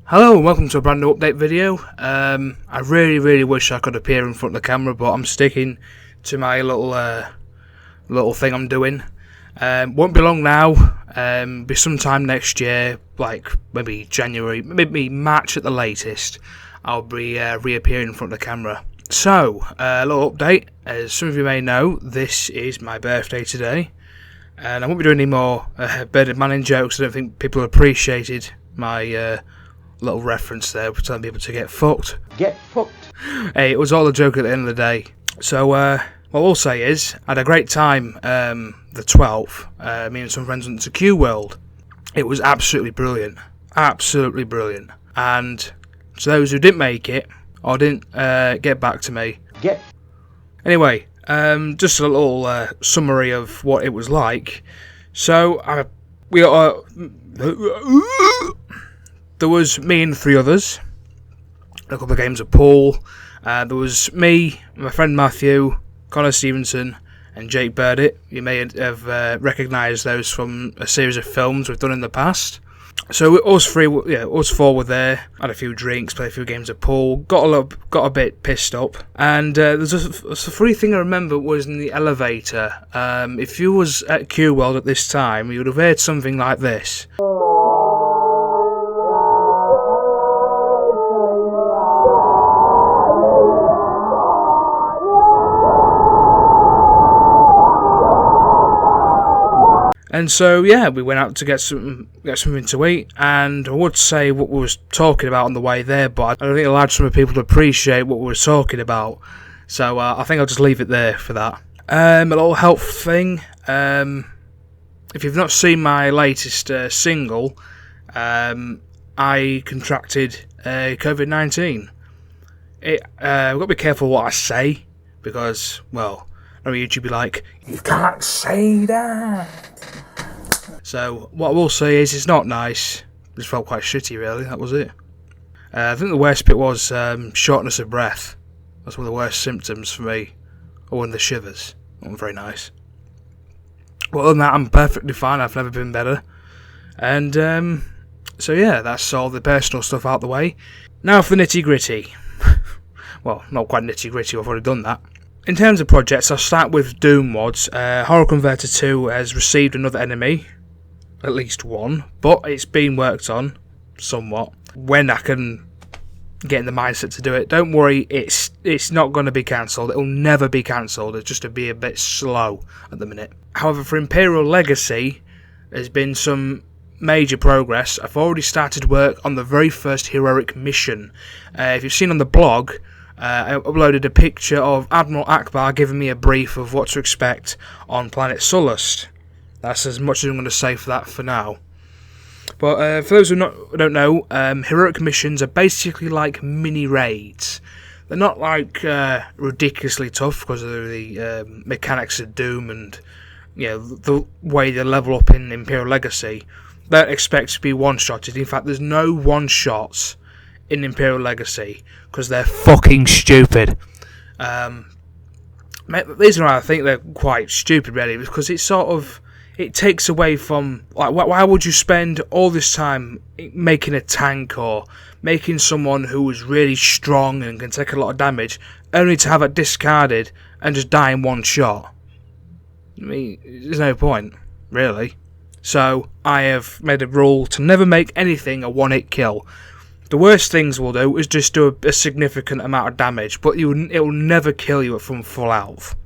Hello and welcome to a brand new update video. I really wish I could appear in front of the camera, but I'm sticking to my little thing I'm doing. Won't be long now, be sometime next year, like maybe January, maybe March at the latest, I'll be reappearing in front of the camera. So, a little update, as some of you may know, this is my birthday today, and I won't be doing any more bearded manning jokes. I don't think people appreciated my little reference there, telling people to get fucked. Get fucked. Hey, it was all a joke at the end of the day. So, what I'll say is, I had a great time the 12th. Me and some friends went to Q World. It was absolutely brilliant. Absolutely brilliant. And to those who didn't make it, or didn't get back to me. Anyway, just a little summary of what it was like. So, we got there was me and 3 others, a couple of games of pool. There was me, my friend Matthew, Connor Stevenson, and Jake Burdett. You may have recognised those from a series of films we've done in the past. So us 4 were there, had a few drinks, played a few games of pool, got a bit pissed up. And there's a funny thing I remember was in the elevator. If you was at Q World at this time, you would have heard something like this. And so, yeah, we went out to get something to eat, and I would say what we was talking about on the way there, but I don't think a large number of people appreciate what we were talking about, so I think I'll just leave it there for that. A little health thing, if you've not seen my latest single, I contracted COVID-19. We've got to be careful what I say, because, well, on YouTube be like, you can't say that. So, what I will say is, it's not nice. It just felt quite shitty, really. That was it. I think the worst bit was shortness of breath. That's one of the worst symptoms for me. Or when the shivers. Not very nice. Well, other than that, I'm perfectly fine. I've never been better. And, so yeah, that's all the personal stuff out the way. Now for the nitty-gritty. Well, not quite nitty-gritty, I've already done that. In terms of projects, I'll start with Doom mods. Horror Converter 2 has received another enemy. At least one, but it's been worked on somewhat. When I can get in the mindset to do it, don't worry, it's not going to be cancelled. It'll never be cancelled. It's just to be a bit slow at the minute. However, for Imperial Legacy, there's been some major progress. I've already started work on the very first heroic mission. If you've seen on the blog, I uploaded a picture of Admiral Akbar giving me a brief of what to expect on planet Sullust. That's as much as I'm going to say for that for now. But for those who don't know, heroic missions are basically like mini raids. They're not like ridiculously tough because of the mechanics of Doom and the way they level up in Imperial Legacy. They don't expect to be one-shotted. In fact, there's no one-shots in Imperial Legacy because they're fucking stupid. The reason why I think they're quite stupid, really, because it's sort of... It takes away from, like, why would you spend all this time making a tank or making someone who is really strong and can take a lot of damage, only to have it discarded and just die in one shot? I mean, there's no point, really. So, I have made a rule to never make anything a one-hit kill. The worst things we'll do is just do a significant amount of damage, but it will never kill you from full health.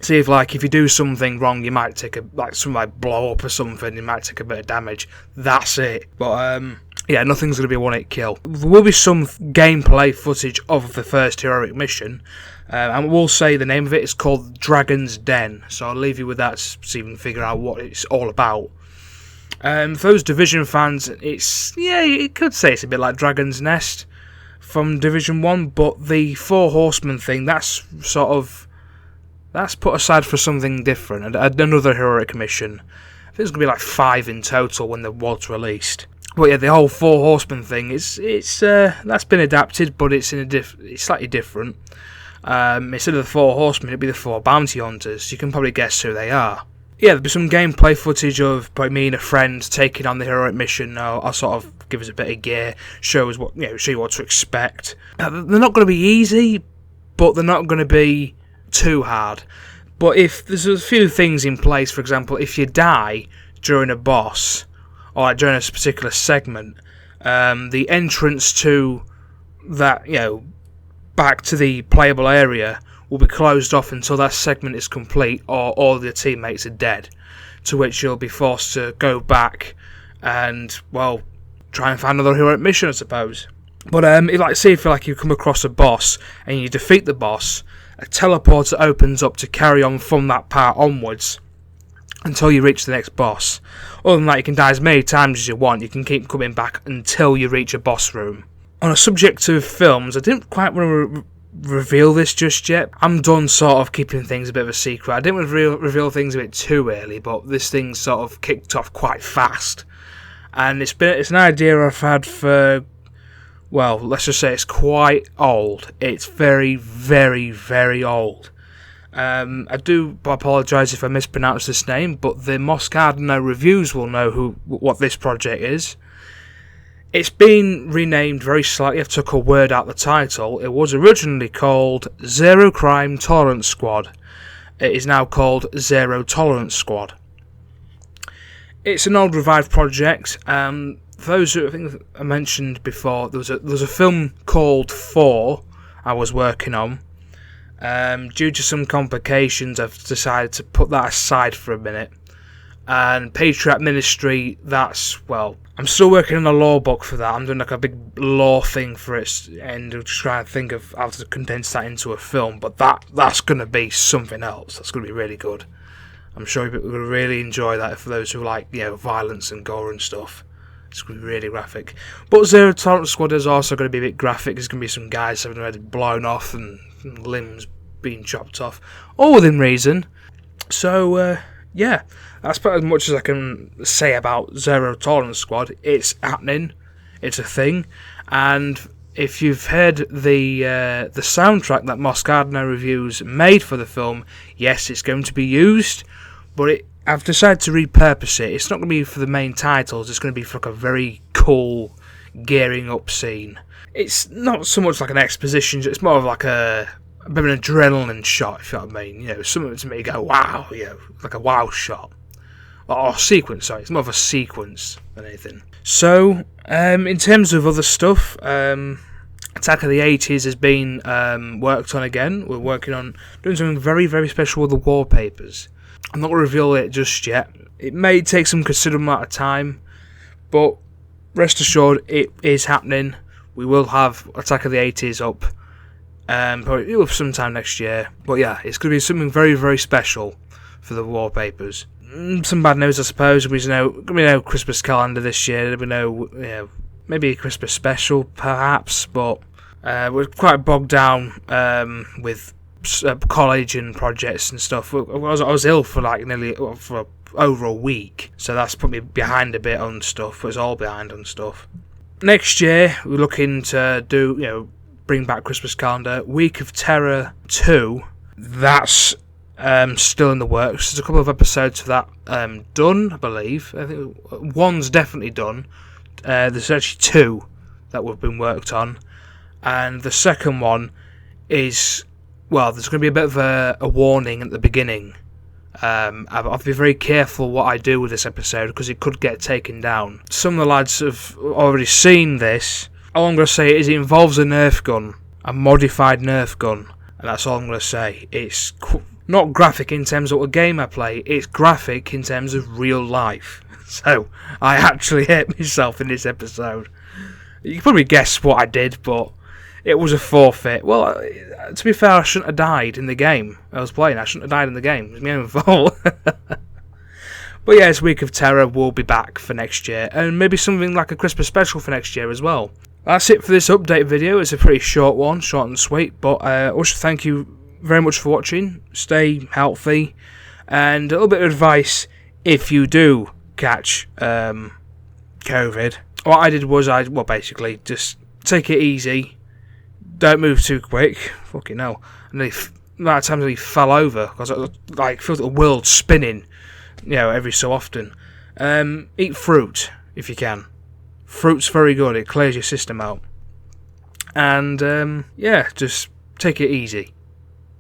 See, if you do something wrong, you might take something might blow up or something, you might take a bit of damage. That's it. But, yeah, nothing's going to be a one-hit kill. There will be some gameplay footage of the first heroic mission, and we'll say the name of it is called Dragon's Den, so I'll leave you with that so you can figure out what it's all about. For those Division fans, you could say it's a bit like Dragon's Nest from Division 1, but the 4 Horsemen thing, that's put aside for something different, and another heroic mission. I think there's going to be like 5 in total when the was released. But yeah, the whole 4 Horsemen thing, that's been adapted, but it's it's slightly different. Instead of the 4 Horsemen, it'd be the 4 Bounty Hunters. You can probably guess who they are. Yeah, there'll be some gameplay footage of me and a friend taking on the heroic mission. I'll sort of give us a bit of gear, show us what, show you what to expect. They're not going to be easy, but they're not going to be too hard. But if there's a few things in place, for example, if you die during a boss, or like during a particular segment, the entrance to that, back to the playable area will be closed off until that segment is complete, or all of your teammates are dead. To which you'll be forced to go back and, well, try and find another heroic mission, I suppose. But if you come across a boss and you defeat the boss, a teleporter opens up to carry on from that part onwards until you reach the next boss. Other than that, you can die as many times as you want. You can keep coming back until you reach a boss room. On a subject of films, I didn't quite want to reveal this just yet. I'm done sort of keeping things a bit of a secret. I didn't want to reveal things a bit too early, but this thing sort of kicked off quite fast. And it's an idea I've had for, well, let's just say it's quite old. It's very, very, very old. I do apologise if I mispronounce this name, but the Moscardino reviews will know what this project is. It's been renamed very slightly. I've took a word out the title. It was originally called Zero Crime Tolerance Squad. It is now called Zero Tolerance Squad. It's an old revived project. For those who I think I mentioned before, there was a film called 4 I was working on. Due to some complications, I've decided to put that aside for a minute. And Patriot Ministry, I'm still working on a law book for that. I'm doing like a big law thing for it, and just trying to think of how to condense that into a film. But that's going to be something else. That's going to be really good. I'm sure people are going to really enjoy that for those who like, violence and gore and stuff. It's going to be really graphic. But Zero Tolerance Squad is also going to be a bit graphic. There's going to be some guys having their head blown off and limbs being chopped off, all within reason. So, that's about as much as I can say about Zero Tolerance Squad. It's happening. It's a thing. And if you've heard the soundtrack that Moscardino Reviews made for the film, yes, it's going to be used, but I've decided to repurpose it. It's not going to be for the main titles. It's going to be for like a very cool gearing up scene. It's not so much like an exposition. It's more of like a bit of an adrenaline shot, if you know what I mean. Something to make you go, wow, like a wow shot. Or sequence, sorry. It's more of a sequence than anything. So, in terms of other stuff, Attack of the 80s has been worked on again. We're working on doing something very, very special with the wallpapers. I'm not going to reveal it just yet. It may take some considerable amount of time, but rest assured, it is happening. We will have Attack of the 80s up probably sometime next year. But yeah, it's going to be something very, very special for the wallpapers. Some bad news, I suppose. There's going to be no Christmas calendar this year. There'll be no, maybe a Christmas special, perhaps. But we're quite bogged down with college and projects and stuff. I was ill for for over a week, so that's put me behind a bit on stuff. It's all behind on stuff. Next year, we're looking to do, bring back Christmas calendar. Week of Terror 2. That's still in the works. There's a couple of episodes of that done, I believe. I think one's definitely done. There's actually 2 that have been worked on, and the second one is, there's going to be a bit of a warning at the beginning. I have to be very careful what I do with this episode because it could get taken down. Some of the lads have already seen this. All I'm going to say is it involves a Nerf gun, a modified Nerf gun, and that's all I'm going to say. It's not graphic in terms of what game I play, it's graphic in terms of real life. So, I actually hit myself in this episode. You can probably guess what I did, but it was a forfeit. Well, to be fair, I shouldn't have died in the game I was playing. I shouldn't have died in the game. It was my own fault. But yeah, it's Week of Terror will be back for next year, and maybe something like a Christmas special for next year as well. That's it for this update video. It's a pretty short one, short and sweet, but I wish to thank you very much for watching. Stay healthy, and a little bit of advice if you do catch COVID. What I did was basically just take it easy. Don't move too quick. Fucking hell. And the amount of times he fell over because I felt the world spinning, every so often. Eat fruit if you can. Fruit's very good. It clears your system out. And yeah, just take it easy.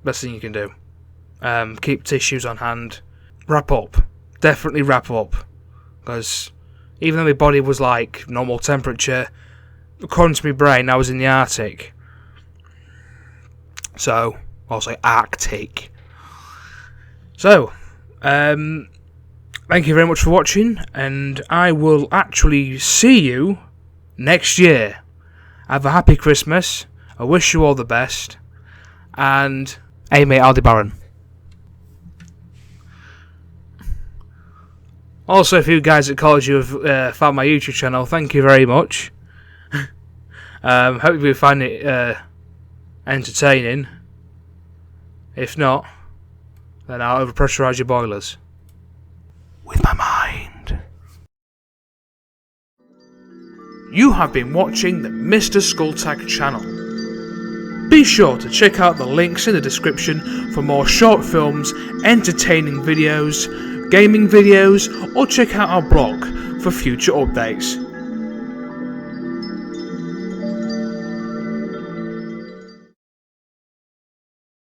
Best thing you can do. Keep tissues on hand. Wrap up. Definitely wrap up. Because even though my body was like normal temperature, according to my brain, I was in the Arctic. So, I'll say Arctic. So, thank you very much for watching, and I will actually see you next year. Have a happy Christmas. I wish you all the best. And, hey mate, Aldebaran. Also, for you guys that called you have found my YouTube channel, thank you very much. Hope you find it entertaining. If not, then I'll overpressurize your boilers. With my mind. You have been watching the Mr. Skulltag channel. Be sure to check out the links in the description for more short films, entertaining videos, gaming videos, or check out our blog for future updates.